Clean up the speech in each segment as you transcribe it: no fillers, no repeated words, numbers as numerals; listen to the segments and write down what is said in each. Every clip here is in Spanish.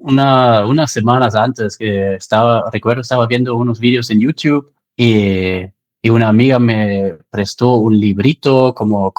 unas semanas antes que estaba viendo unos vídeos en YouTube y una amiga me prestó un librito como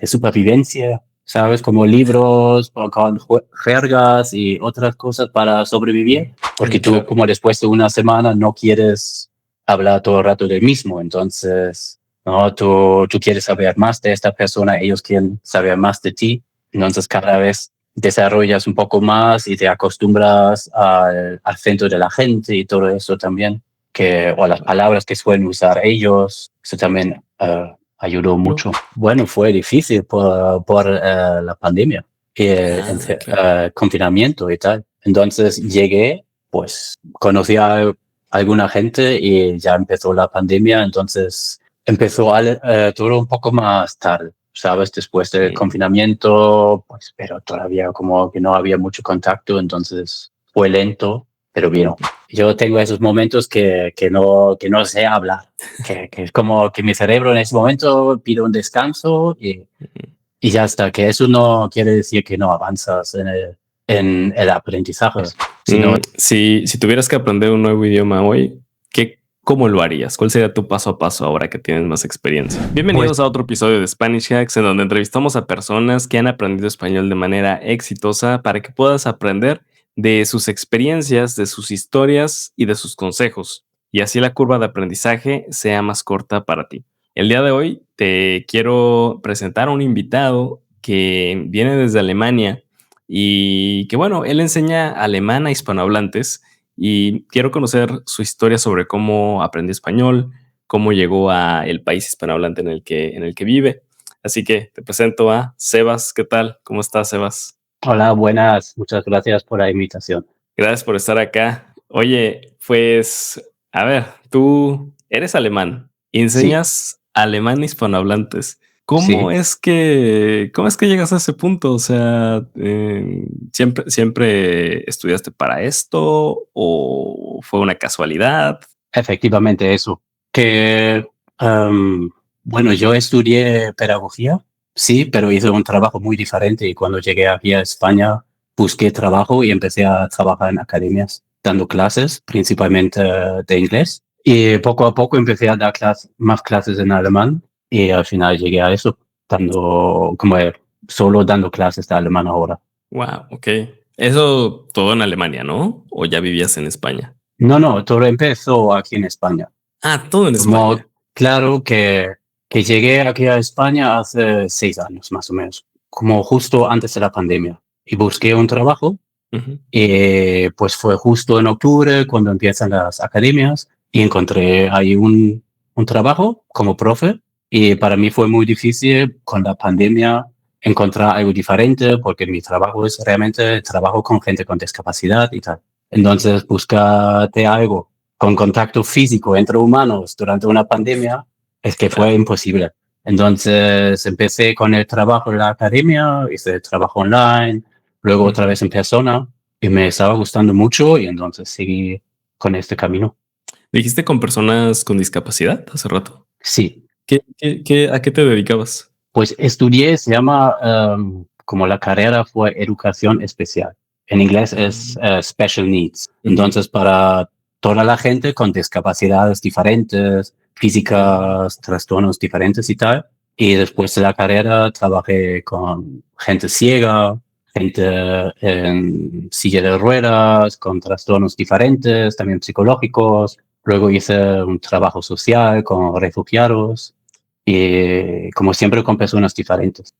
de supervivencia, ¿sabes? Como libros con jergas y otras cosas para sobrevivir, porque tú como después de una semana no quieres hablar todo el rato del mismo, entonces, no, tú quieres saber más de esta persona, ellos quieren saber más de ti, entonces cada vez desarrollas un poco más y te acostumbras al acento de la gente y todo eso también, o las palabras que suelen usar ellos, eso también ayudó mucho. Bueno, fue difícil por la pandemia y confinamiento y tal. Entonces llegué, pues conocí a alguna gente y ya empezó la pandemia, entonces empezó todo un poco más tarde. ¿Sabes? Después del confinamiento, pues, pero todavía como que no había mucho contacto, entonces fue lento, pero bien. Yo tengo esos momentos que no sé hablar, que es como que mi cerebro en ese momento pide un descanso y ya está, que eso no quiere decir que no avanzas en el aprendizaje. Sino si tuvieras que aprender un nuevo idioma hoy, ¿cómo lo harías? ¿Cuál sería tu paso a paso ahora que tienes más experiencia? Bienvenidos a otro episodio de Spanish Hacks, en donde entrevistamos a personas que han aprendido español de manera exitosa para que puedas aprender de sus experiencias, de sus historias y de sus consejos, y así la curva de aprendizaje sea más corta para ti. El día de hoy te quiero presentar a un invitado que viene desde Alemania y que, bueno, él enseña alemán a hispanohablantes. Y quiero conocer su historia sobre cómo aprendió español, cómo llegó a el país hispanohablante en el que vive. Así que te presento a Sebas. ¿Qué tal? ¿Cómo estás, Sebas? Hola, buenas. Muchas gracias por la invitación. Gracias por estar acá. Oye, pues, a ver, tú eres alemán y enseñas alemán a hispanohablantes. ¿Cómo es que llegas a ese punto? O sea, ¿siempre estudiaste para esto o fue una casualidad? Efectivamente eso. Bueno, yo estudié pedagogía, sí, pero hice un trabajo muy diferente y cuando llegué aquí a España busqué trabajo y empecé a trabajar en academias, dando clases, principalmente de inglés. Y poco a poco empecé a dar más clases en alemán y al final llegué a eso, solo dando clases de alemán ahora. Wow, ok. Eso todo en Alemania, ¿no? ¿O ya vivías en España? No, todo empezó aquí en España. Todo en España. Claro que llegué aquí a España hace 6 años, más o menos, como justo antes de la pandemia. Y busqué un trabajo, y pues fue justo en octubre cuando empiezan las academias y encontré ahí un trabajo como profe. Y para mí fue muy difícil con la pandemia encontrar algo diferente porque mi trabajo es realmente trabajo con gente con discapacidad y tal. Entonces, búscate algo con contacto físico entre humanos durante una pandemia es que fue imposible. Entonces, empecé con el trabajo en la academia, hice el trabajo online, luego otra vez en persona y me estaba gustando mucho y entonces seguí con este camino. ¿Dijiste con personas con discapacidad hace rato? Sí. ¿A qué te dedicabas? Pues estudié, se llama, como la carrera fue educación especial. En inglés es special needs. Entonces, para toda la gente con discapacidades diferentes, físicas, trastornos diferentes y tal. Y después de la carrera trabajé con gente ciega, gente en silla de ruedas, con trastornos diferentes, también psicológicos. Luego hice un trabajo social con refugiados y como siempre con personas diferentes.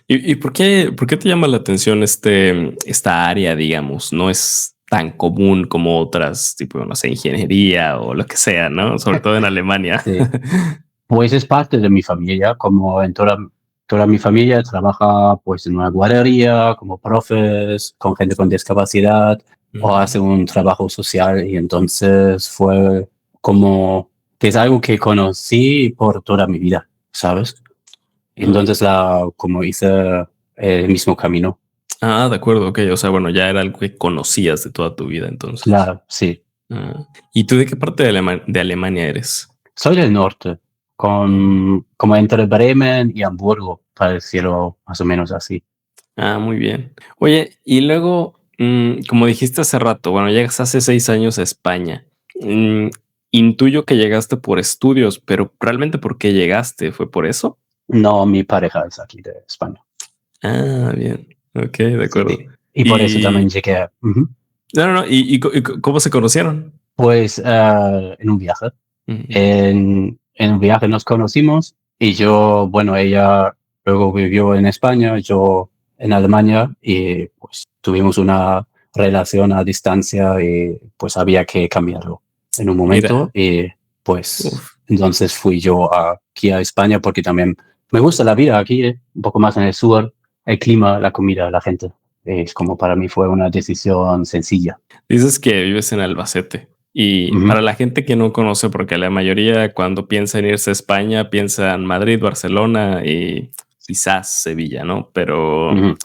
¿Y por qué te llama la atención esta área, digamos? No es tan común como otras, tipo, no sé, ingeniería o lo que sea, ¿no? Sobre todo en Alemania. Sí. Pues es parte de mi familia, como en toda mi familia trabaja pues en una guardería, como profes, con gente con discapacidad, o hace un trabajo social y entonces fue como que es algo que conocí por toda mi vida, ¿sabes? Entonces como hice el mismo camino. De acuerdo, ok. O sea, bueno, ya era algo que conocías de toda tu vida, entonces. Claro, sí. ¿Y tú de qué parte de Alemania eres? Soy del norte, como entre Bremen y Hamburgo, para decirlo más o menos así. Muy bien. Oye, y luego, Como dijiste hace rato, bueno, llegas hace 6 años a España. Intuyo que llegaste por estudios, pero realmente ¿por qué llegaste? ¿Fue por eso? No, mi pareja es aquí de España. Ah, bien. Ok, de acuerdo. Sí. Y por eso también llegué. No. ¿Y cómo se conocieron? Pues en un viaje. En un viaje nos conocimos y yo, bueno, ella luego vivió en España, yo en Alemania y pues tuvimos una relación a distancia y pues había que cambiarlo en un momento. Y pues entonces fui yo aquí a España porque también me gusta la vida aquí, un poco más en el sur, el clima, la comida, la gente. Es como para mí fue una decisión sencilla. Dices que vives en Albacete. Y para la gente que no conoce, porque la mayoría cuando piensa en irse a España piensa en Madrid, Barcelona y quizás Sevilla, ¿no? Pero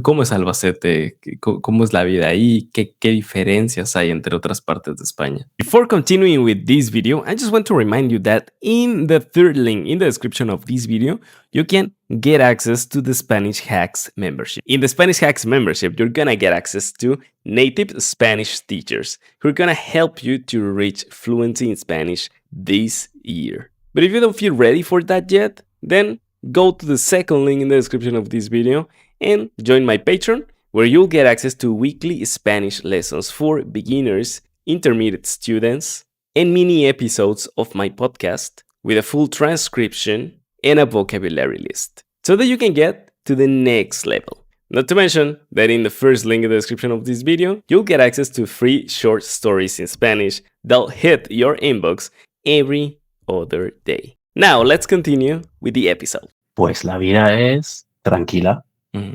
¿cómo es Albacete? ¿Cómo es la vida ahí? ¿Qué diferencias hay entre otras partes de España? Before continuing with this video, I just want to remind you that in the third link in the description of this video, you can get access to the Spanish Hacks membership. In the Spanish Hacks membership, you're gonna get access to native Spanish teachers who are gonna help you to reach fluency in Spanish this year. But if you don't feel ready for that yet, then go to the second link in the description of this video and join my Patreon, where you'll get access to weekly Spanish lessons for beginners, intermediate students, and mini episodes of my podcast with a full transcription and a vocabulary list, so that you can get to the next level. Not to mention that in the first link in the description of this video, you'll get access to free short stories in Spanish that'll hit your inbox every other day. Now, let's continue with the episode. Pues la vida es tranquila,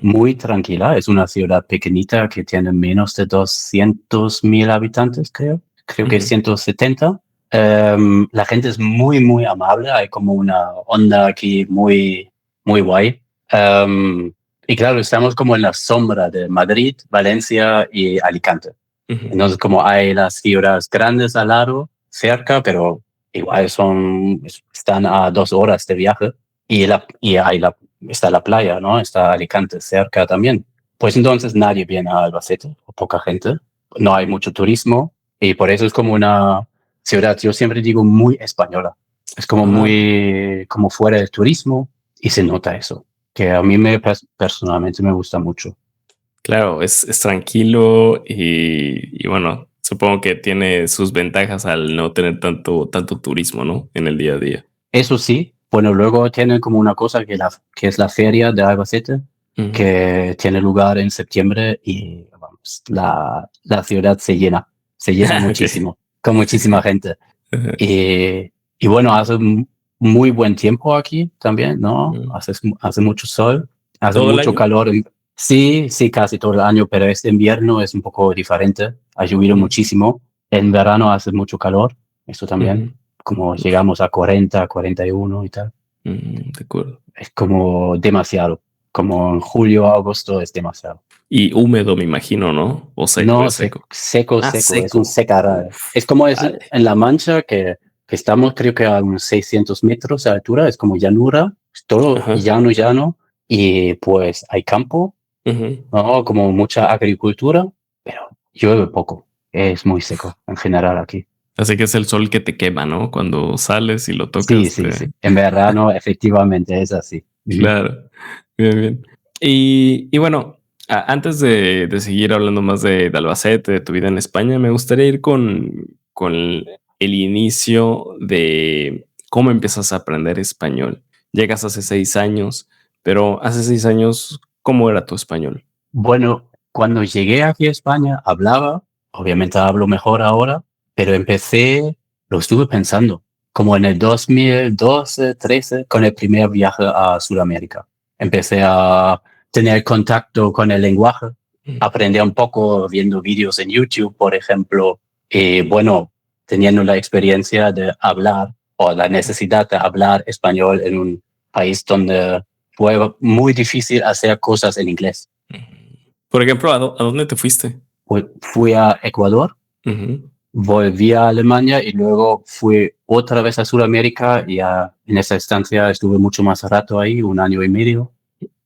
muy tranquila. Es una ciudad pequeñita que tiene menos de 200,000 habitantes, creo que 170. La gente es muy, muy amable. Hay como una onda aquí muy, muy guay. Y claro, estamos como en la sombra de Madrid, Valencia y Alicante. Entonces, como hay las ciudades grandes al lado, cerca, pero igual están a 2 horas de viaje. Y está la playa, ¿no? Está Alicante cerca también. Pues entonces nadie viene a Albacete, o poca gente. No hay mucho turismo y por eso es como una ciudad, yo siempre digo, muy española. Es como muy como fuera del turismo y se nota eso, que a mí personalmente me gusta mucho. Claro, es tranquilo y bueno, supongo que tiene sus ventajas al no tener tanto turismo, ¿no? En el día a día. Eso sí. Bueno, luego tienen como una cosa que es la feria de Albacete, que tiene lugar en septiembre y vamos, la ciudad se llena muchísimo, con muchísima gente. Y bueno, hace muy buen tiempo aquí también, ¿no? Hace mucho sol, hace mucho calor. Sí, casi todo el año, pero este invierno es un poco diferente. Ha llovido muchísimo. En verano hace mucho calor, eso también. Como llegamos a 40, 41 y tal. De acuerdo. Es como demasiado. Como en julio, agosto es demasiado. Y húmedo, me imagino, ¿no? O seco. No, seco. Es un secarral. Es como en La Mancha, que estamos creo que a unos 600 metros de altura. Es como llanura, es todo llano. Y pues hay campo, ¿no? Como mucha agricultura, pero llueve poco. Es muy seco en general aquí. Así que es el sol que te quema, ¿no? Cuando sales y lo tocas. Sí. En verano, efectivamente, es así. Claro. Bien. Y bueno, antes de seguir hablando más de Albacete, de tu vida en España, me gustaría ir con el inicio de cómo empiezas a aprender español. Llegas hace 6 años, pero hace 6 años, ¿cómo era tu español? Bueno, cuando llegué aquí a España, hablaba, obviamente hablo mejor ahora, pero lo estuve pensando, como en el 2012, 13, con el primer viaje a Sudamérica. Empecé a tener contacto con el lenguaje, aprendí un poco viendo vídeos en YouTube, por ejemplo, y bueno, teniendo la experiencia de hablar o la necesidad de hablar español en un país donde fue muy difícil hacer cosas en inglés. Por ejemplo, ¿a dónde te fuiste? Fui a Ecuador. Volví a Alemania y luego fui otra vez a Sudamérica y en esa estancia estuve mucho más rato ahí, 1 año y medio.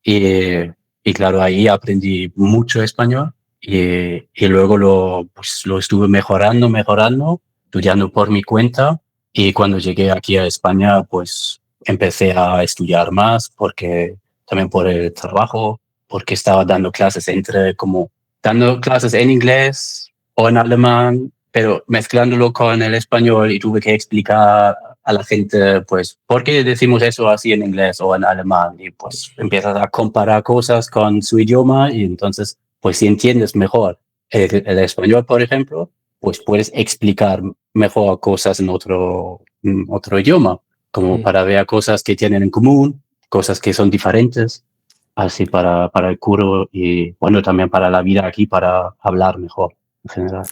Y claro, ahí aprendí mucho español y luego lo estuve mejorando, estudiando por mi cuenta. Y cuando llegué aquí a España, pues empecé a estudiar más porque también por el trabajo, porque estaba dando clases en inglés o en alemán, pero mezclándolo con el español y tuve que explicar a la gente, pues, ¿por qué decimos eso así en inglés o en alemán? Y pues empiezas a comparar cosas con su idioma y entonces, pues si entiendes mejor el español, por ejemplo, pues puedes explicar mejor cosas en otro idioma, como para ver cosas que tienen en común, cosas que son diferentes, así para el curso y bueno, también para la vida aquí, para hablar mejor en general.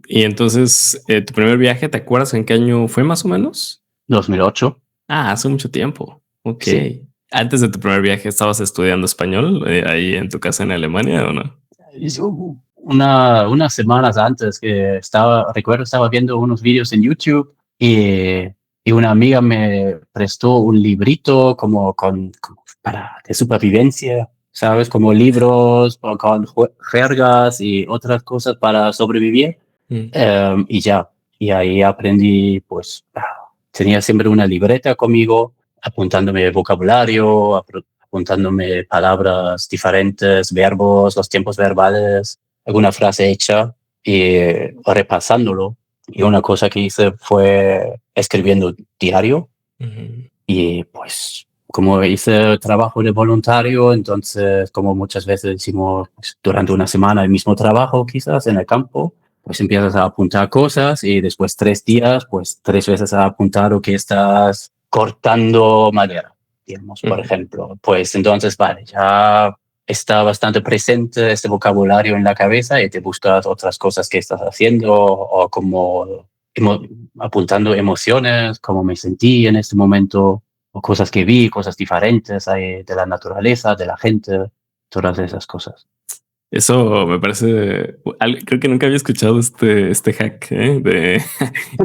Y entonces, tu primer viaje, ¿te acuerdas en qué año fue más o menos? 2008. Ah, hace mucho tiempo. Ok. Sí. Antes de tu primer viaje, ¿estabas estudiando español ahí en tu casa en Alemania o no? Unas semanas antes que recuerdo, estaba viendo unos vídeos en YouTube y una amiga me prestó un librito de supervivencia, ¿sabes? Como libros con jergas y otras cosas para sobrevivir. Mm. Y ya, y ahí aprendí, pues, tenía siempre una libreta conmigo, apuntándome vocabulario, apuntándome palabras diferentes, verbos, los tiempos verbales, alguna frase hecha y repasándolo. Y una cosa que hice fue escribiendo diario y pues como hice trabajo de voluntario, entonces como muchas veces decimos pues, durante una semana el mismo trabajo quizás en el campo, pues empiezas a apuntar cosas y después 3 días, pues 3 veces a apuntar lo que estás cortando madera, digamos, por ejemplo. Pues entonces, vale, ya está bastante presente este vocabulario en la cabeza y te buscas otras cosas que estás haciendo o como apuntando emociones, cómo me sentí en este momento, o cosas que vi, cosas diferentes de la naturaleza, de la gente, todas esas cosas. Eso me parece, creo que nunca había escuchado este hack,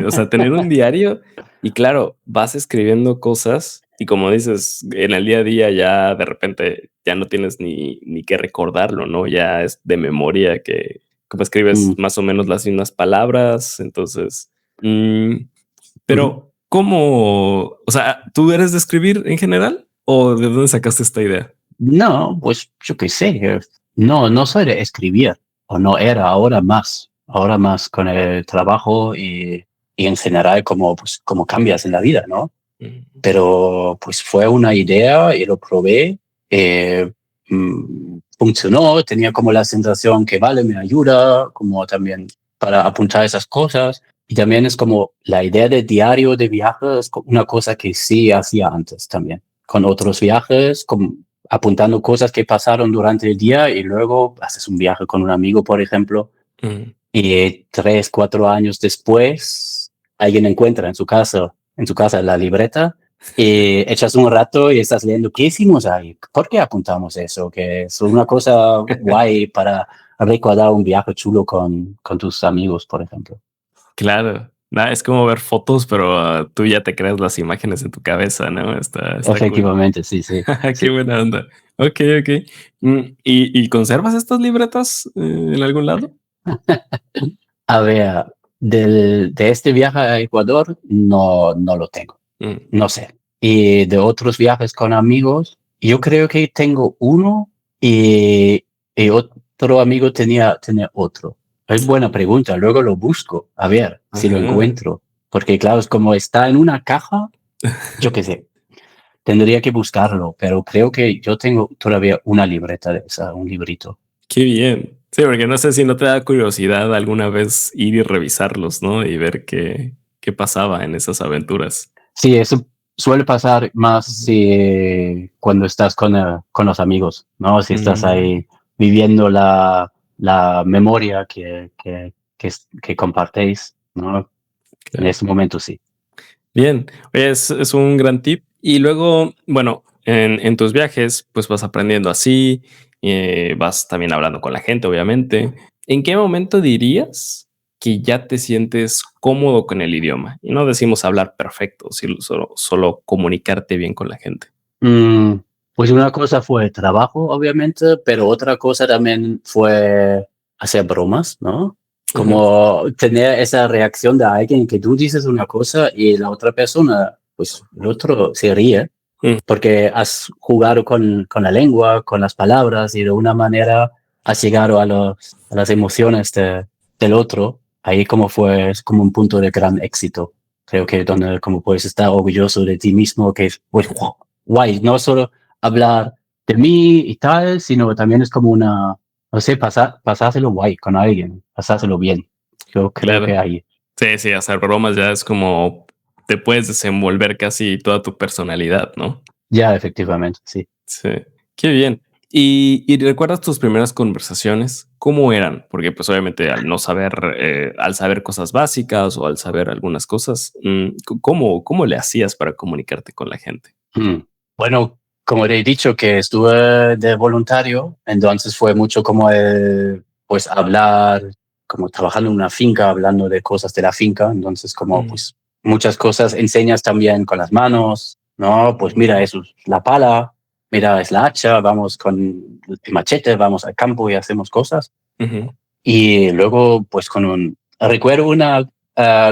o sea, tener un diario y claro, vas escribiendo cosas y como dices, en el día a día ya de repente ya no tienes ni que recordarlo, ¿no? Ya es de memoria que como escribes más o menos las mismas palabras, entonces, pero ¿cómo? O sea, ¿tú eres de escribir en general o de dónde sacaste esta idea? No, pues yo qué sé, no soy de escribir, o no era, ahora más con el trabajo y en general como cambias en la vida, ¿no? Pero pues fue una idea y lo probé, funcionó, tenía como la sensación que vale, me ayuda, como también para apuntar esas cosas. Y también es como la idea de diario de viajes, es una cosa que sí hacía antes también, con otros viajes, apuntando cosas que pasaron durante el día y luego haces un viaje con un amigo, por ejemplo, y 3, 4 años después alguien encuentra en su casa la libreta y echas un rato y estás leyendo, ¿qué hicimos ahí? ¿Por qué apuntamos eso? Que es una cosa guay para recordar un viaje chulo con tus amigos, por ejemplo. Claro, nada, es como ver fotos, pero tú ya te creas las imágenes en tu cabeza, ¿no? Está cool. Efectivamente, sí, sí. Qué Sí. buena onda. Ok, ok. ¿Y conservas estas libretas en algún lado? A ver, de este viaje a Ecuador no lo tengo, no sé. Y de otros viajes con amigos, yo creo que tengo uno y otro amigo tenía otro. Es buena pregunta, luego lo busco, a ver si lo Ajá. encuentro. Porque claro, es como está en una caja, yo qué sé, tendría que buscarlo, pero creo que yo tengo todavía una libreta de esa, un librito. Qué bien. Sí, porque no sé si no te da curiosidad alguna vez ir y revisarlos, ¿no? Y ver qué pasaba en esas aventuras. Sí, eso suele pasar más si cuando estás con los amigos, ¿no? Si estás ahí viviendo la memoria que compartéis, ¿no? En Claro. ese momento sí. Bien, es un gran tip. Y luego, bueno, en tus viajes, pues vas aprendiendo así, vas también hablando con la gente, obviamente. ¿En qué momento dirías que ya te sientes cómodo con el idioma? Y no decimos hablar perfecto, solo comunicarte bien con la gente. Pues una cosa fue trabajo, obviamente, pero otra cosa también fue hacer bromas, ¿no? Ujú. Como tener esa reacción de alguien que tú dices una cosa y la otra persona, pues el otro se ríe Mm. porque has jugado con la lengua, con las palabras y de una manera has llegado a las emociones del otro. Ahí como fue, es como un punto de gran éxito. Creo que donde como puedes estar orgulloso de ti mismo, que es pues wow, guay, no solo hablar de mí y tal, sino también es como una, no sé, pasárselo guay con alguien, pasárselo bien. Yo creo que Claro. ahí, Sí, sí, hacer bromas ya es como te puedes desenvolver casi toda tu personalidad, ¿no? ya efectivamente, sí. Sí, qué bien. ¿Y recuerdas tus primeras conversaciones? ¿Cómo eran? Porque pues obviamente al no saber, al saber cosas básicas o al saber algunas cosas, ¿cómo le hacías para comunicarte con la gente? Mm. Bueno, como te he dicho que estuve de voluntario, entonces fue mucho como el, pues hablar, como trabajando en una finca, hablando de cosas de la finca, entonces como Mm. pues muchas cosas enseñas también con las manos, ¿no? Pues mira, eso es la pala, mira, es la hacha, vamos con el machete, vamos al campo y hacemos cosas. Ujú. Y luego, pues recuerdo una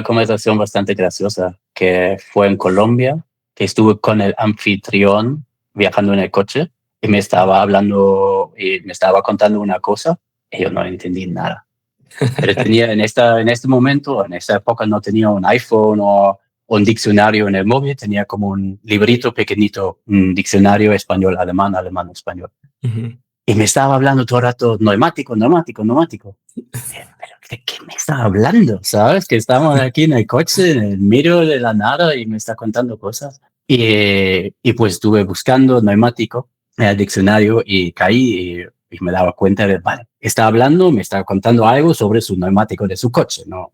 conversación bastante graciosa que fue en Colombia, que estuve con el anfitrión viajando en el coche y me estaba hablando y me estaba contando una cosa y yo no entendí nada. Pero tenía en este momento, en esa época no tenía un iPhone o un diccionario en el móvil, tenía como un librito pequeñito, un diccionario español-alemán, alemán-español. Ujú. Y me estaba hablando todo el rato neumático, neumático, neumático. Pero ¿de qué me está hablando? ¿Sabes? Que estamos aquí en el coche, en el medio de la nada y me está contando cosas. Y pues estuve buscando neumático en el diccionario y caí y me daba cuenta de, vale, está hablando, me está contando algo sobre su neumático de su coche. No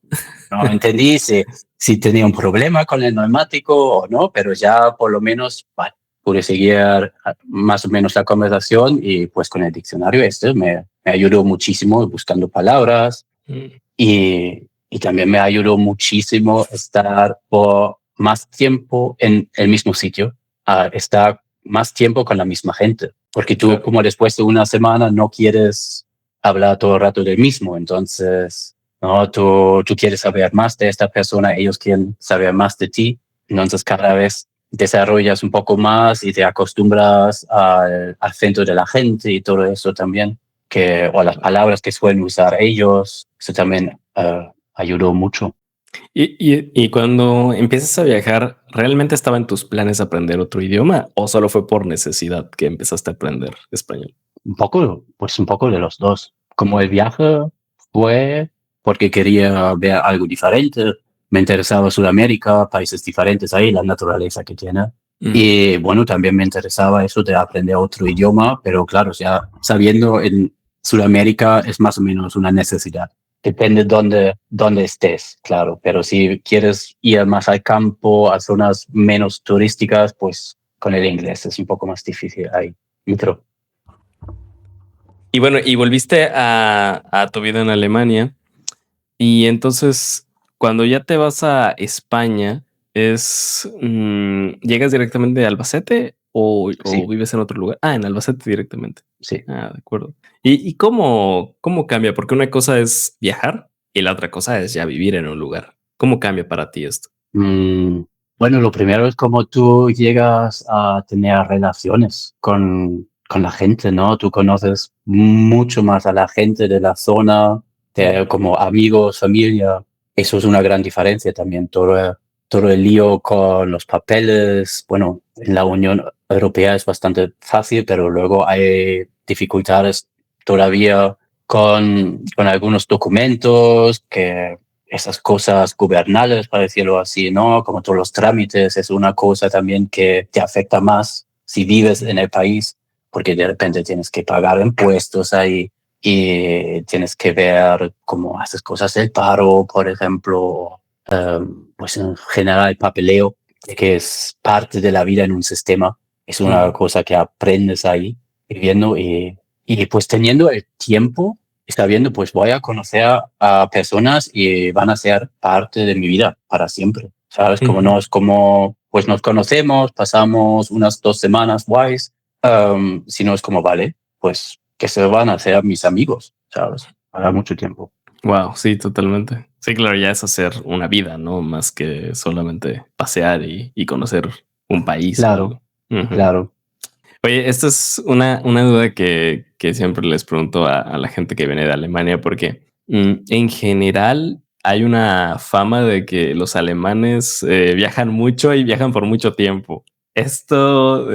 entendí si tenía un problema con el neumático o no, pero ya por lo menos, vale, pude seguir más o menos la conversación y pues con el diccionario me ayudó muchísimo buscando palabras Mm. y también me ayudó muchísimo estar por más tiempo en el mismo sitio, a estar más tiempo con la misma gente, porque tú Claro. como después de una semana no quieres hablar todo el rato del mismo, entonces no, tú quieres saber más de esta persona, ellos quieren saber más de ti, entonces cada vez desarrollas un poco más y te acostumbras al acento de la gente y todo eso también, o las palabras que suelen usar ellos, eso también ayudó mucho. Y cuando empiezas a viajar, ¿realmente estaba en tus planes aprender otro idioma o solo fue por necesidad que empezaste a aprender español? Un poco de los dos. Como el viaje fue porque quería ver algo diferente, me interesaba Sudamérica, países diferentes ahí, la naturaleza que tiene. Mm. Y bueno, también me interesaba eso de aprender otro idioma, pero claro, ya sabiendo en Sudamérica es más o menos una necesidad. Depende dónde estés, claro, pero si quieres ir más al campo, a zonas menos turísticas, pues con el inglés es un poco más difícil ahí. Mitro. Y bueno, y volviste a tu vida en Alemania. Y entonces, cuando ya te vas a España, ¿llegas directamente a Albacete o Sí, vives en otro lugar? Ah, en Albacete directamente. sí. Ah, de acuerdo. ¿Y cómo cambia? Porque una cosa es viajar y la otra cosa es ya vivir en un lugar. ¿Cómo cambia para ti esto? Mm, bueno, lo primero es como tú llegas a tener relaciones con la gente, ¿no? Tú conoces mucho más a la gente de la zona, como amigos, familia. Eso es una gran diferencia también. Todo el lío con los papeles. Bueno, en la Unión Europea es bastante fácil, pero luego hay dificultades todavía con algunos documentos que esas cosas gubernales, para decirlo así, ¿no? Como todos los trámites, es una cosa también que te afecta más si vives en el país, porque de repente tienes que pagar impuestos ahí y tienes que ver cómo haces cosas del paro, por ejemplo, pues en general el papeleo, que es parte de la vida en un sistema, es una Mm. cosa que aprendes ahí viviendo y pues teniendo el tiempo está viendo, pues voy a conocer a personas y van a ser parte de mi vida para siempre. ¿Sabes? Como no Ujú. es como, pues nos conocemos, pasamos unas 2 semanas guays, sino es como, vale, pues que se van a hacer mis amigos, ¿sabes? para mucho tiempo. Wow, sí, totalmente. Sí, claro, ya es hacer una vida, ¿no? Más que solamente pasear y conocer un país o Claro, algo. Ujú. claro. Oye, esta es una duda que siempre les pregunto a la gente que viene de Alemania, porque en general hay una fama de que los alemanes viajan mucho y viajan por mucho tiempo. ¿Esto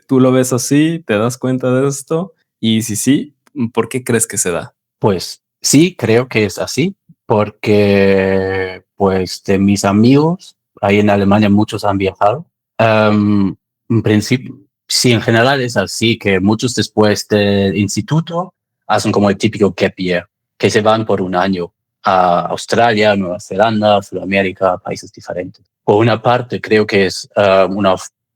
tú lo ves así? ¿Te das cuenta de esto? Y si sí, ¿por qué crees que se da? Pues sí, creo que es así, porque pues de mis amigos, ahí en Alemania muchos han viajado. Em, en principio, sí, en general es así, que muchos después del instituto hacen como el típico gap year, que se van por un año a Australia, Nueva Zelanda, Sudamérica, países diferentes. Por una parte, creo que es una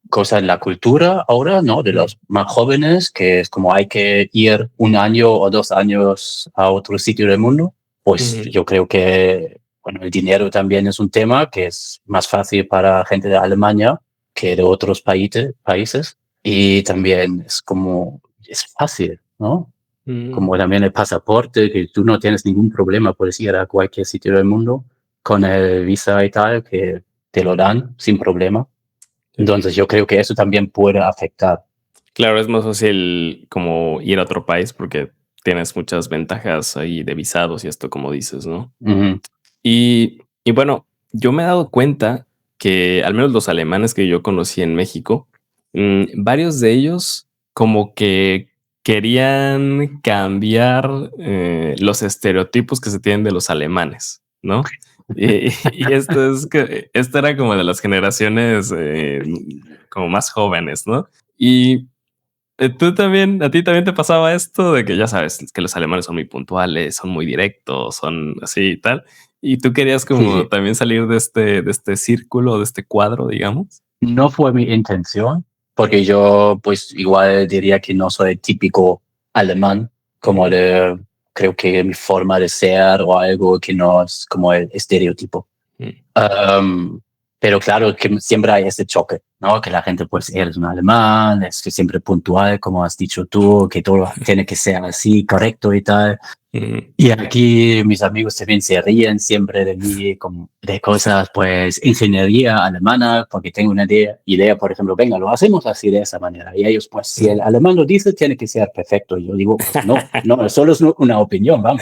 cosa en la cultura ahora, ¿no? De los más jóvenes, que es como hay que ir un año o 2 años a otro sitio del mundo. Pues Ujú. yo creo que, bueno, el dinero también es un tema que es más fácil para gente de Alemania que de otros países. Y también es como, es fácil, ¿no? Mm. Como también el pasaporte, que tú no tienes ningún problema, puedes ir a cualquier sitio del mundo con el visa y tal, que te lo dan sin problema. Sí. Entonces yo creo que eso también puede afectar. Claro, es más fácil como ir a otro país porque tienes muchas ventajas ahí de visados y esto, como dices, ¿no? Ujú. Y bueno, yo me he dado cuenta que al menos los alemanes que yo conocí en México, varios de ellos como que querían cambiar los estereotipos que se tienen de los alemanes, ¿no? Y esto es que esta era como de las generaciones como más jóvenes, ¿no? Y tú también, a ti también te pasaba esto de que ya sabes que los alemanes son muy puntuales, son muy directos, son así y tal. Y tú querías Sí, como sí. también salir de este círculo, de este cuadro, digamos. No fue mi intención, porque yo pues igual diría que no soy típico alemán, como Ujú. de, creo que mi forma de ser o algo que no es como el estereotipo. Mm. Um, pero claro que siempre hay ese choque, ¿no? Que la gente, pues, eres un alemán, es que siempre puntual, como has dicho tú, que todo tiene que ser así, correcto y tal. Mm. Y aquí mis amigos también se ríen siempre de mí, como de cosas, pues, ingeniería alemana, porque tengo una idea, por ejemplo, venga, lo hacemos así de esa manera. Y ellos, pues, si el Mm. alemán lo dice, tiene que ser perfecto. Y yo digo, pues, no, no, solo es una opinión, vamos.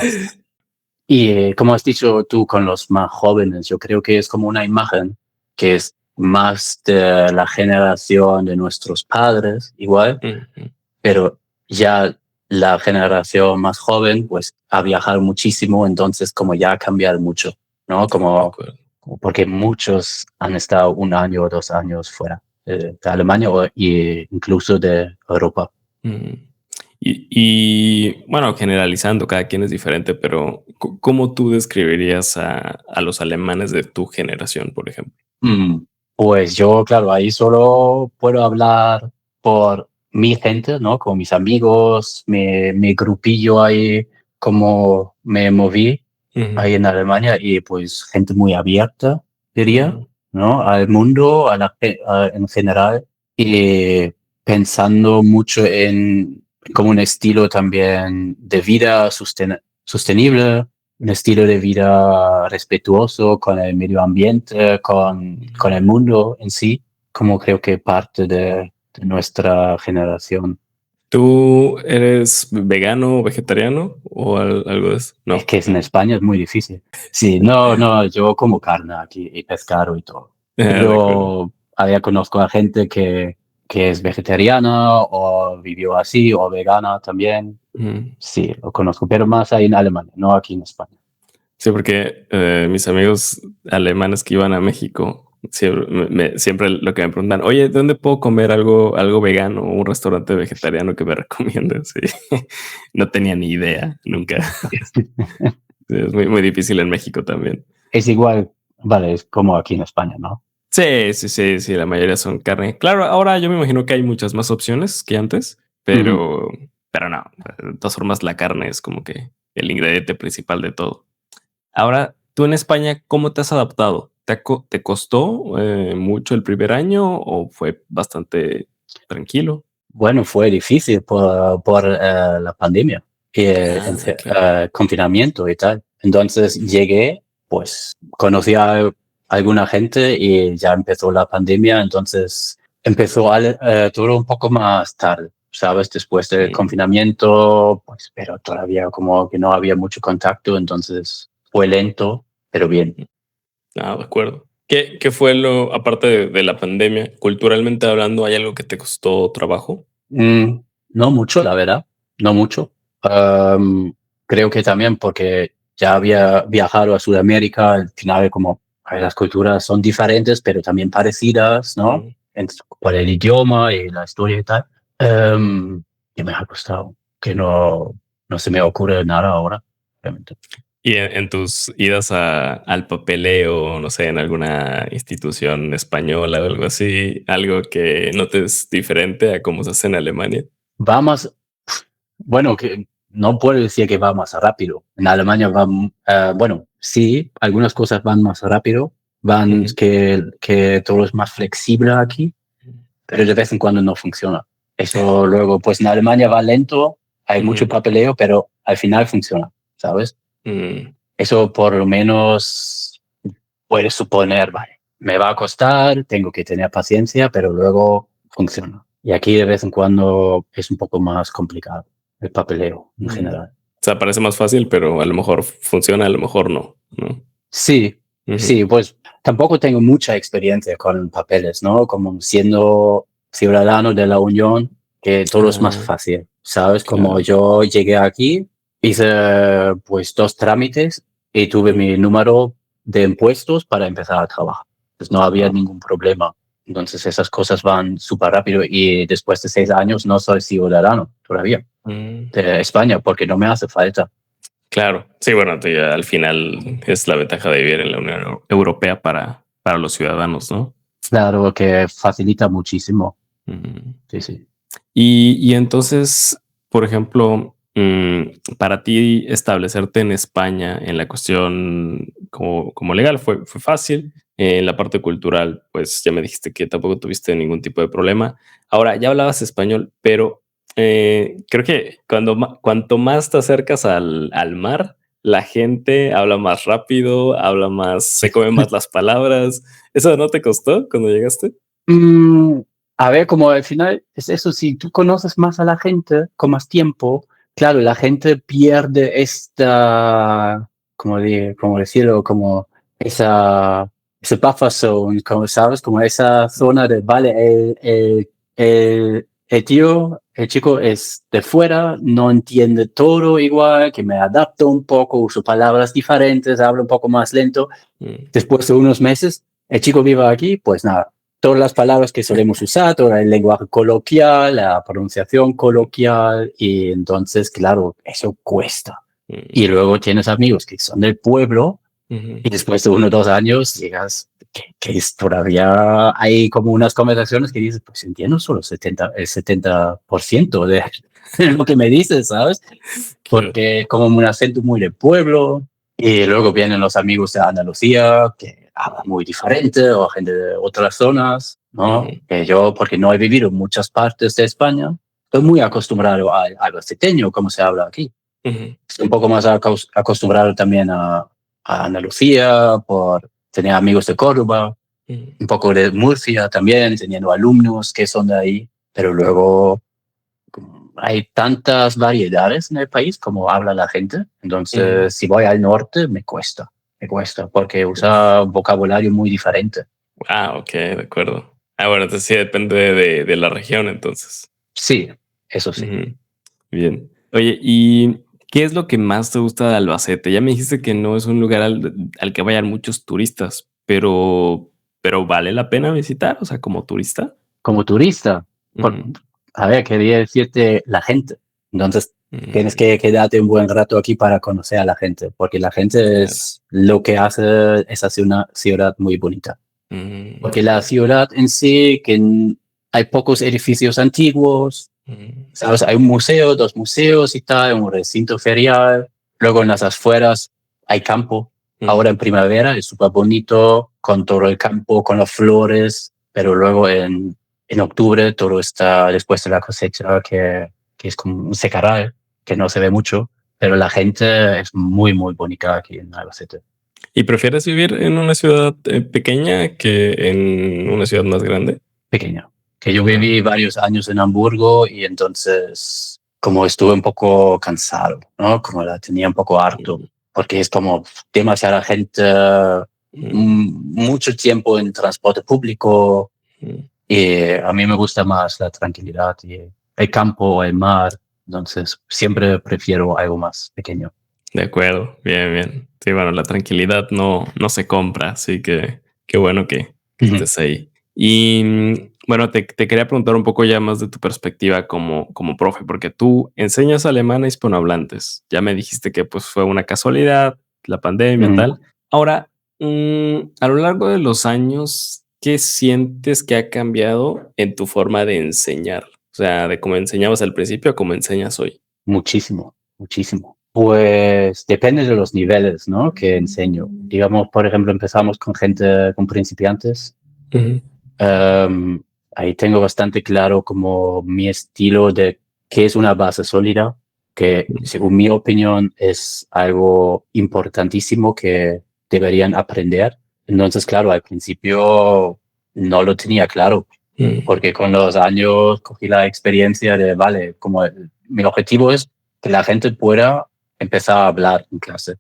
Y como has dicho tú con los más jóvenes, yo creo que es como una imagen que es más de la generación de nuestros padres, igual, Ujú. pero ya la generación más joven, pues ha viajado muchísimo, entonces como ya ha cambiado mucho, ¿no? De Como, acuerdo. como porque muchos han estado un año o 2 años fuera de Alemania o incluso de Europa. Mm. Bueno, generalizando, cada quien es diferente, pero ¿cómo tú describirías a los alemanes de tu generación, por ejemplo? Mm, Pues yo, claro, ahí solo puedo hablar por mi gente, ¿no? Con mis amigos, mi grupillo ahí, como me moví Ujú. ahí en Alemania y pues gente muy abierta, diría, Ujú. ¿no? Al mundo, en general y pensando mucho en como un estilo también de vida sostenible, un estilo de vida respetuoso con el medio ambiente, con el mundo en sí, como creo que parte de nuestra generación. ¿Tú eres vegano o vegetariano o algo de eso? Es No. que en España es muy difícil. Sí, no, no, yo como carne aquí y pescado y todo. De acuerdo. Pero allá conozco a gente que es vegetariana o vivió así o vegana también. Ujú. Sí, lo conozco, pero más ahí en Alemania, no aquí en España. Sí, porque mis amigos alemanes que iban a México siempre lo que me preguntan, oye, ¿dónde puedo comer algo vegano o un restaurante vegetariano que me recomiendes? Sí. No tenía ni idea, nunca. Sí, es muy, muy difícil en México también. Es igual, vale, es como aquí en España, ¿no? Sí, sí, sí, sí, la mayoría son carne. Claro, ahora yo me imagino que hay muchas más opciones que antes, Ujú. pero no, de todas formas la carne es como que el ingrediente principal de todo. Ahora, tú en España, ¿cómo te has adaptado? ¿Te costó mucho el primer año o fue bastante tranquilo? Bueno, fue difícil por la pandemia. confinamiento y tal. Entonces llegué, pues conocí a alguna gente y ya empezó la pandemia, entonces empezó todo un poco más tarde, ¿sabes? Después del confinamiento, pues, pero todavía como que no había mucho contacto, entonces fue lento, pero bien. Ah, de acuerdo. ¿Qué fue aparte de la pandemia, culturalmente hablando, hay algo que te costó trabajo? No mucho, la verdad, no mucho. Creo que también porque ya había viajado a Sudamérica, al final como las culturas son diferentes, pero también parecidas, ¿no? Por el idioma y la historia y tal. Y me ha costado, que no se me ocurre nada ahora, realmente. Y en tus idas al papeleo, no sé, en alguna institución española o algo así, algo que notes diferente a cómo se hace en Alemania. Va más, bueno, que no puedo decir que va más rápido. En Alemania va, bueno, sí, algunas cosas van más rápido, que todo es más flexible aquí, pero de vez en cuando no funciona. Eso luego, pues en Alemania va lento, hay mucho papeleo, pero al final funciona, ¿sabes? Eso por lo menos puedes suponer, vale, me va a costar, tengo que tener paciencia, pero luego funciona. Y aquí de vez en cuando es un poco más complicado el papeleo en general. O sea, parece más fácil, pero a lo mejor funciona, a lo mejor no, ¿no? Sí, sí, pues tampoco tengo mucha experiencia con papeles, ¿no? Como siendo ciudadano de la Unión, que todo es más fácil, ¿sabes? Como yo llegué aquí, hice pues 2 trámites y tuve mi número de impuestos para empezar a trabajar. Pues no había ningún problema. Entonces esas cosas van súper rápido y después de 6 años no soy ciudadano todavía de España porque no me hace falta. Claro, sí, bueno, al final es la ventaja de vivir en la Unión Europea para los ciudadanos, ¿no? Claro que facilita muchísimo. Sí, sí. Y entonces, por ejemplo, para ti establecerte en España en la cuestión como legal fue fácil. En la parte cultural, pues ya me dijiste que tampoco tuviste ningún tipo de problema. Ahora, ya hablabas español, pero creo que cuanto más te acercas al mar, la gente habla más rápido, se comen más las palabras. ¿Eso no te costó cuando llegaste? A ver, como al final es eso, si tú conoces más a la gente con más tiempo, claro, la gente pierde como decirlo, como ese buffer zone, como sabes, como esa zona de, vale, el chico es de fuera, no entiende todo igual, que me adapto un poco, uso palabras diferentes, hablo un poco más lento. Después de unos meses, el chico vive aquí, pues nada, todas las palabras que solemos usar, todo el lenguaje coloquial, la pronunciación coloquial, y entonces, claro, eso cuesta. Y luego tienes amigos que son del pueblo, y después de 1 o 2 años llegas, que es todavía hay como unas conversaciones que dices, pues entiendo solo el 70% de lo que me dices, ¿sabes? Porque como un acento muy de pueblo, y luego vienen los amigos de Andalucía, que hablan muy diferente, o gente de otras zonas, ¿no? Que yo, porque no he vivido en muchas partes de España, estoy muy acostumbrado al albaceteño, como se habla aquí. Estoy un poco más acostumbrado también a Andalucía, por tener amigos de Córdoba, un poco de Murcia también, teniendo alumnos que son de ahí, pero luego hay tantas variedades en el país como habla la gente. Entonces, si voy al norte, me cuesta, porque usa un vocabulario muy diferente. Ah, ok, de acuerdo. Ah, bueno, entonces sí depende de la región, entonces. Sí, eso sí. Bien. Oye, ¿y qué es lo que más te gusta de Albacete? Ya me dijiste que no es un lugar al que vayan muchos turistas, pero ¿vale la pena visitar? O sea, como turista. Como turista, a ver, quería decirte la gente. Entonces, tienes que quedarte un buen rato aquí para conocer a la gente, porque la gente es lo que hace esa ciudad muy bonita. Porque la ciudad en sí, que hay pocos edificios antiguos, ¿sabes? Hay un museo, 2 museos y tal, un recinto ferial. Luego en las afueras hay campo. Ahora en primavera es súper bonito, con todo el campo, con las flores, pero luego en octubre todo está después de la cosecha, que es como un secaral, que no se ve mucho, pero la gente es muy, muy bonita aquí en Albacete. ¿Y prefieres vivir en una ciudad pequeña que en una ciudad más grande? Pequeña. Que yo viví varios años en Hamburgo y entonces como estuve un poco cansado, ¿no? Como la tenía un poco harto, porque es como demasiada gente, mucho tiempo en transporte público y a mí me gusta más la tranquilidad y el campo o el mar, entonces siempre prefiero algo más pequeño. De acuerdo, bien, bien. Sí, bueno, la tranquilidad no se compra, así que qué bueno que estés ahí. Y bueno, te quería preguntar un poco ya más de tu perspectiva como profe, porque tú enseñas alemán a hispanohablantes. Ya me dijiste que pues fue una casualidad, la pandemia, tal. Ahora, a lo largo de los años, ¿qué sientes que ha cambiado en tu forma de enseñar? O sea, de cómo enseñabas al principio a cómo enseñas hoy. Muchísimo, muchísimo. Pues depende de los niveles, ¿no? Que enseño. Digamos, por ejemplo, empezamos con gente, con principiantes. Ahí tengo bastante claro como mi estilo de qué es una base sólida, que según mi opinión es algo importantísimo que deberían aprender. Entonces, claro, al principio no lo tenía claro, porque con los años cogí la experiencia de, vale, como mi objetivo es que la gente pueda empezar a hablar en clase,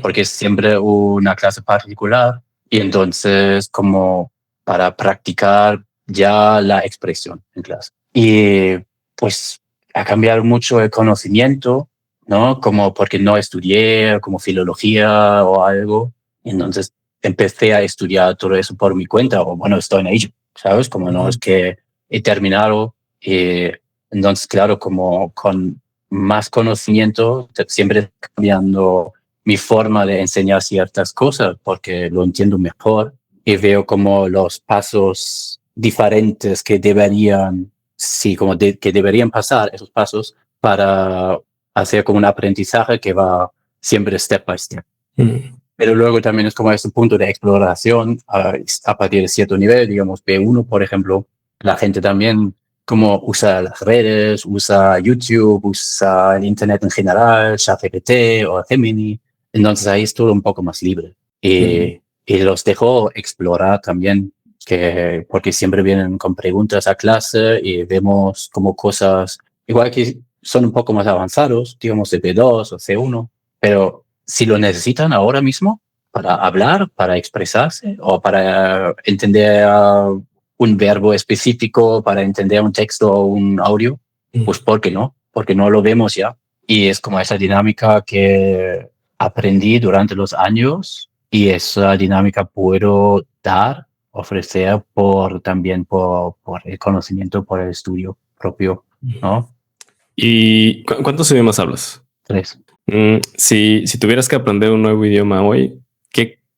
porque es siempre una clase particular y entonces como para practicar ya la expresión en clase. Y pues ha cambiado mucho el conocimiento, ¿no? Como porque no estudié como filología o algo, entonces empecé a estudiar todo eso por mi cuenta, o bueno, estoy en ello, ¿sabes? Como no es que he terminado, entonces claro, como con más conocimiento, siempre cambiando mi forma de enseñar ciertas cosas porque lo entiendo mejor y veo como los pasos diferentes que deberían, sí, como que deberían pasar esos pasos para hacer como un aprendizaje que va siempre step by step. Pero luego también es como ese punto de exploración a partir de cierto nivel, digamos B1, por ejemplo, la gente también como usa las redes, usa YouTube, usa el Internet en general, ChatGPT o Gemini. Entonces ahí es todo un poco más libre. Y los dejo explorar también, porque siempre vienen con preguntas a clase y vemos como cosas, igual que son un poco más avanzados, digamos de B2 o C1, pero si lo necesitan ahora mismo para hablar, para expresarse o para entender un verbo específico, para entender un texto o un audio, pues ¿por qué no? Porque no lo vemos ya. Y es como esa dinámica que aprendí durante los años y esa dinámica puedo dar, ofrecer también por el conocimiento, por el estudio propio, ¿no? ¿Y cuántos idiomas hablas? 3. Si tuvieras que aprender un nuevo idioma hoy,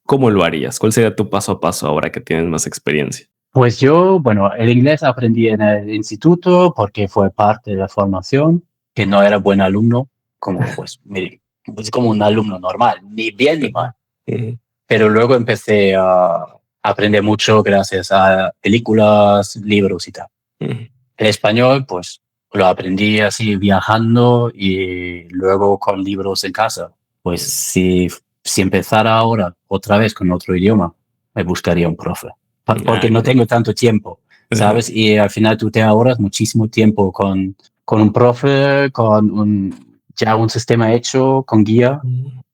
¿cómo lo harías? ¿Cuál sería tu paso a paso ahora que tienes más experiencia? Pues yo, bueno, el inglés aprendí en el instituto porque fue parte de la formación, que no era buen alumno, como pues, pues como un alumno normal, ni bien ni mal. Pero luego empecé a aprender mucho gracias a películas, libros y tal. El español, pues lo aprendí así viajando y luego con libros en casa. Pues si empezara ahora otra vez con otro idioma, me buscaría un profe. Porque no tengo tanto tiempo, ¿sabes? Y al final tú te ahorras muchísimo tiempo con un profe, ya un sistema hecho, con guía,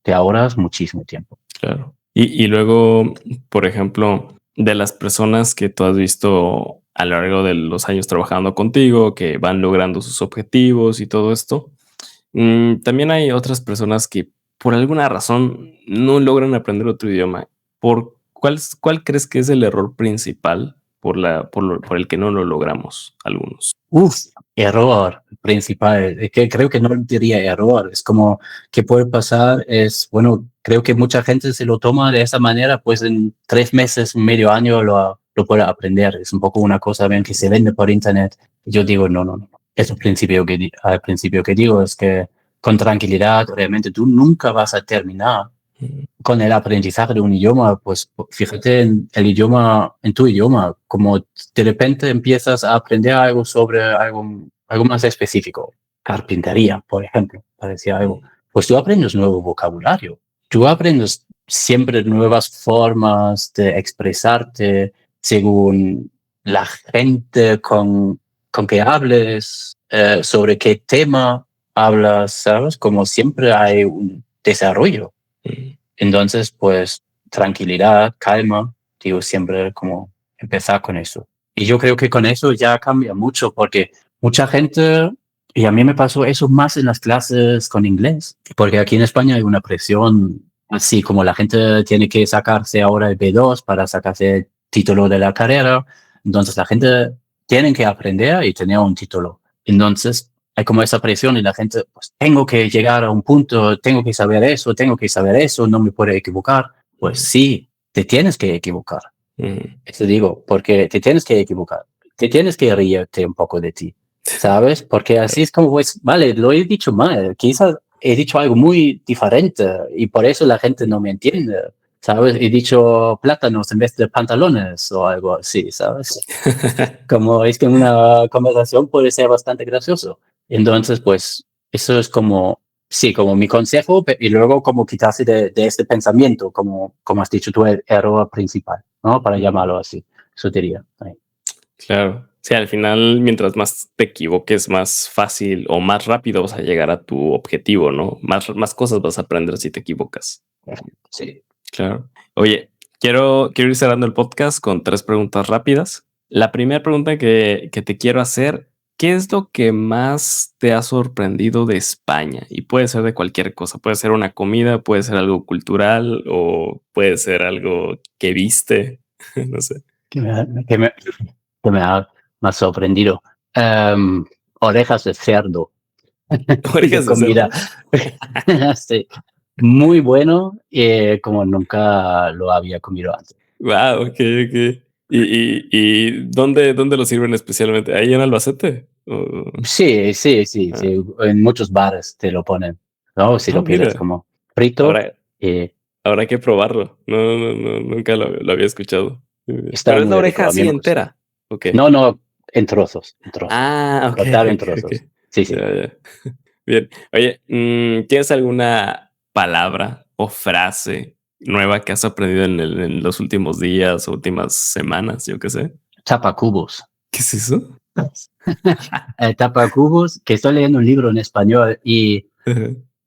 te ahorras muchísimo tiempo. Claro. Y luego, por ejemplo, de las personas que tú has visto a lo largo de los años trabajando contigo, que van logrando sus objetivos y todo esto, también hay otras personas que por alguna razón no logran aprender otro idioma. ¿Cuál crees que es el error principal por el que no lo logramos algunos? Error principal, es que creo que no diría error, es como que puede pasar, bueno, creo que mucha gente se lo toma de esa manera, pues en 3 meses, medio año lo puede aprender, es un poco una cosa bien que se vende por internet. Yo digo, no, es al principio que digo, es que con tranquilidad, realmente tú nunca vas a terminar con el aprendizaje de un idioma, pues fíjate en tu idioma, como de repente empiezas a aprender algo sobre algo más específico. carpintería, por ejemplo, parecía algo. Pues tú aprendes nuevo vocabulario, tú aprendes siempre nuevas formas de expresarte según la gente con que hables, sobre qué tema hablas, ¿sabes? Como siempre hay un desarrollo. Entonces, pues, tranquilidad, calma, digo, siempre como empezar con eso. Y yo creo que con eso ya cambia mucho, porque mucha gente, y a mí me pasó eso más en las clases con inglés, porque aquí en España hay una presión, así como la gente tiene que sacarse ahora el B2 para sacarse el título de la carrera, entonces la gente tiene que aprender y tener un título. Entonces, hay como esa presión y la gente, pues tengo que llegar a un punto, tengo que saber eso, no me puedo equivocar. Pues sí, te tienes que equivocar. Eso digo, porque te tienes que equivocar, te tienes que reírte un poco de ti, ¿sabes? Porque así es como, pues, vale, lo he dicho mal, quizás he dicho algo muy diferente y por eso la gente no me entiende, ¿sabes? He dicho plátanos en vez de pantalones o algo así, ¿sabes? Como es que en una conversación puede ser bastante gracioso. Entonces, pues, eso es como, sí, como mi consejo, y luego como quitarse de este pensamiento, como has dicho tú, el error principal, ¿no? Para llamarlo así. Eso diría. Claro. Sí, al final, mientras más te equivoques, más fácil o más rápido vas a llegar a tu objetivo, ¿no? Más cosas vas a aprender si te equivocas. Sí. Claro. Oye, quiero ir cerrando el podcast con 3 preguntas rápidas. La primera pregunta que te quiero hacer, ¿qué es lo que más te ha sorprendido de España? Y puede ser de cualquier cosa, puede ser una comida, puede ser algo cultural o puede ser algo que viste, no sé. Que me ha sorprendido. Em, Orejas de cerdo de Orejas de comida. cerdo. Sí. Muy bueno, como nunca lo había comido antes. Wow, ok. ¿Y dónde lo sirven especialmente? ¿Ahí en Albacete? Sí, sí, sí, Ah, sí. En muchos bares te lo ponen, ¿no? Si lo pides mira, como frito, habrá, eh, habrá que probarlo. No, nunca lo había escuchado. está Pero es la muy rico. oreja A mí así me gusta. entera. Ok. No, no, en trozos, en trozos. Ah, ok, Cortar en ok. trozos. Sí, sí. Ya. Bien. Oye, ¿tienes alguna palabra o frase nueva que has aprendido en los últimos días o últimas semanas? Yo qué sé. Tapacubos. ¿Qué es eso? Tapacubos, que estoy leyendo un libro en español y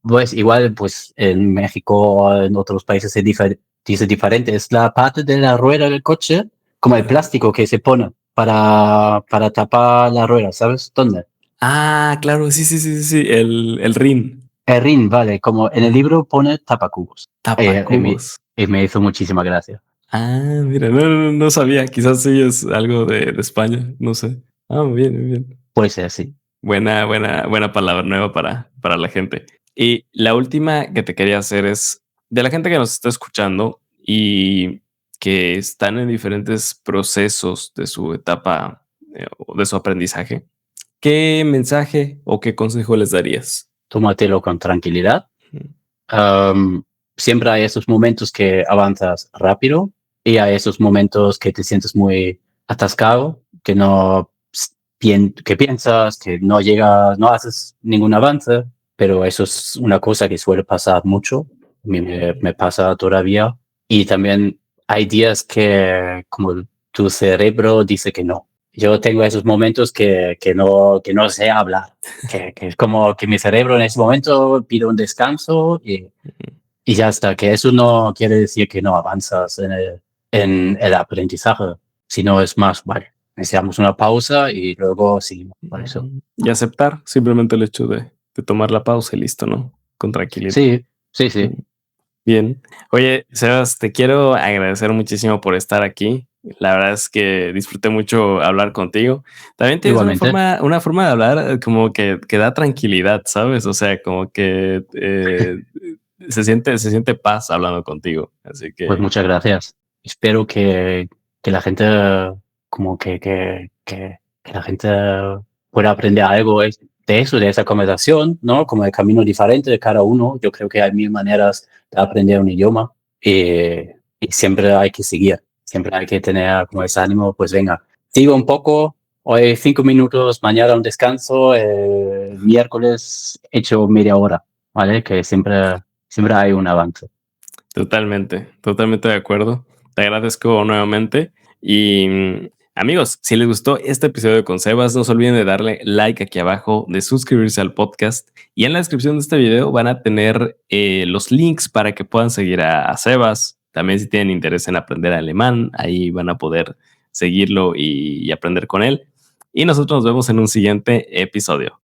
pues igual pues en México o en otros países se dice diferente. Es la parte de la rueda del coche, como el plástico que se pone para tapar la rueda, ¿sabes? ¿Dónde? Ah, claro, sí, el RIN. El rin, vale, como en el libro pone tapacubos. Tapacubos. Y me hizo muchísima gracia. Ah, mira, no sabía. Quizás sí es algo de España, no sé. Ah, bien. Puede ser así. Buena palabra nueva para la gente. Y la última que te quería hacer es de la gente que nos está escuchando y que están en diferentes procesos de su etapa o de su aprendizaje. ¿Qué mensaje o qué consejo les darías? Tómatelo con tranquilidad. Ujú. Am, Siempre hay esos momentos que avanzas rápido y hay esos momentos que te sientes muy atascado, que no que piensas que no llegas, no haces ningún avance, pero eso es una cosa que suele pasar mucho. A mí me pasa todavía. Y también hay días que como tu cerebro dice que no. Yo tengo esos momentos que no sé hablar, que es como que mi cerebro en ese momento pide un descanso y ya está, que eso no quiere decir que no avanzas en el aprendizaje, sino es más, vale, necesitamos una pausa y luego seguimos con eso. Y aceptar simplemente el hecho de tomar la pausa y listo, ¿no? Con tranquilidad. Sí, sí, sí, Bien. Oye, Sebas, te quiero agradecer muchísimo por estar aquí. La verdad es que disfruté mucho hablar contigo. También tienes igualmente. una forma de hablar como que da tranquilidad, ¿sabes? O sea, como que se siente paz hablando contigo. Así Pues que muchas gracias. Espero que la gente, como que la gente pueda aprender algo de eso, de esa conversación, ¿no? Como el camino diferente de cada uno. Yo creo que hay mil maneras de aprender un idioma y siempre hay que seguir, siempre hay que tener como ese ánimo, pues venga, sigo un poco, hoy 5 minutos, mañana un descanso, miércoles hecho media hora, ¿vale? Que siempre hay un avance. Totalmente de acuerdo. Te agradezco nuevamente. Y amigos, si les gustó este episodio con Sebas, no se olviden de darle like aquí abajo, de suscribirse al podcast. Y en la descripción de este video van a tener los links para que puedan seguir a Sebas. También si tienen interés en aprender alemán, ahí van a poder seguirlo y aprender con él. Y nosotros nos vemos en un siguiente episodio.